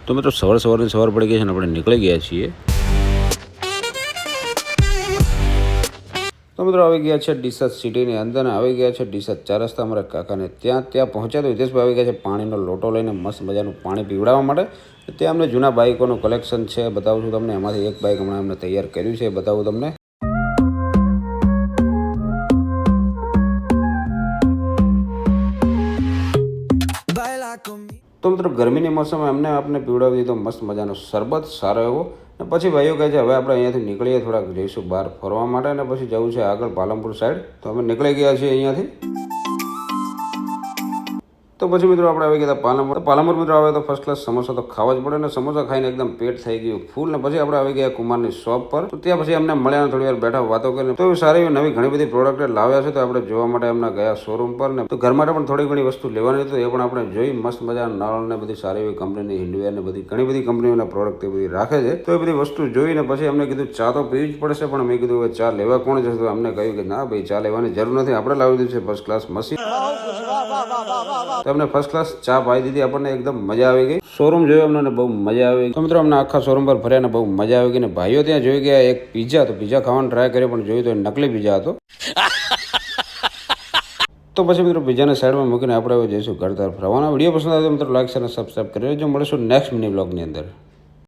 તો મિત્રો સવાર પડી ગઈ છે ને આપણે નીકળી ગયા છીએ. તો મિત્રો આવી ગયા છે ડીસા સિટીની અંદર ને આવી ગયા છે ડીસા 4 રસ્તા અમારા કાકાને ત્યાં પહોંચ્યા તો હિતેશભાઈ આવી ગયા છે પાણીનો લોટો લઈને મસ્ત મજાનું પાણી પીવડાવવા માટે. ત્યાં અમને જૂના બાઇકોનું કલેક્શન છે બતાવું છું તમને. એમાંથી એક બાઇક હમણાં અમને તૈયાર કર્યું છે બતાવું તમને. તો મિત્રો ગરમીની મોસમમાં એમને આપણે પીવડાવી દીધો મસ્ત મજાનો શરબત સારો એવો. ને પછી ભાઈઓ કહે છે હવે આપણે અહીંયાથી નીકળીએ થોડાક જઈશું બહાર ફરવા માટે અને પછી જવું છે આગળ પાલનપુર સાઈડ. તો અમે નીકળી ગયા છીએ અહીંયાથી. તો પછી મિત્રો આપણે આવી ગયા પાલનપુર મિત્રો આવે તો ફર્સ્ટ ક્લાસ સમોસા તો ખાવા જ પડે ને સમોસા ખાઈને એકદમ પેટ થઈ ગયું ફૂલ. ને પછી આપણે આવી ગયા કુમારની શોપ પર. તો ત્યાં પછી અમને મળ્યા થોડી વાર બેઠા વાતો કરીને. તો સારી એવી નવી ઘણી બધી પ્રોડક્ટ લાવ્યા છે તો આપણે જોવા માટે એમના ગયા શોરૂમ પર. ને તો ઘર માટે પણ થોડી ઘણી વસ્તુ લેવાની હતી એ પણ આપણે જોઈ. મસ્ત મજા નળ ને બધી સારી એવી કંપનીની હિન્ડવેર ને બધી ઘણી બધી કંપનીઓના પ્રોડક્ટ એ બધી રાખે છે. તો એ બધી વસ્તુ જોઈને પછી અમને કીધું ચા તો પીવી જ પડશે. પણ મેં કીધું હવે ચા લેવા કોણ જશે? તો અમને કહ્યું કે ના ભાઈ ચા લેવાની જરૂર નથી, આપણે લાવી દીધું છે ફર્સ્ટ ક્લાસ મશીન. તમને ફર્સ્ટ ક્લાસ ચા પાઈ દીધી, આપણને એકદમ મજા આવી ગઈ. શોરૂમ જોયો અમને બહુ મજા આવી. તો મિત્રો અમને આખા શોરૂમ પર ફર્યા ને બહુ મજા આવી ગઈ. ને ભાઈઓ ત્યાં જોઈ ગયા એક પીઝા. તો પીઝા ખાવાનો ટ્રાય કર્યો પણ જોયું તો નકલી પીઝા હતો. તો પછી મિત્રો પીઝાને સાઈડમાં મૂકીને આપણે હવે જઈશું ઘર તરફ રવાના. વિડીયો પસંદ આવે તો મિત્રો લાઈક અને સબસ્ક્રાઈબ કરી દેજો. મળીશું નેક્સ્ટ મિની બ્લોગની અંદર.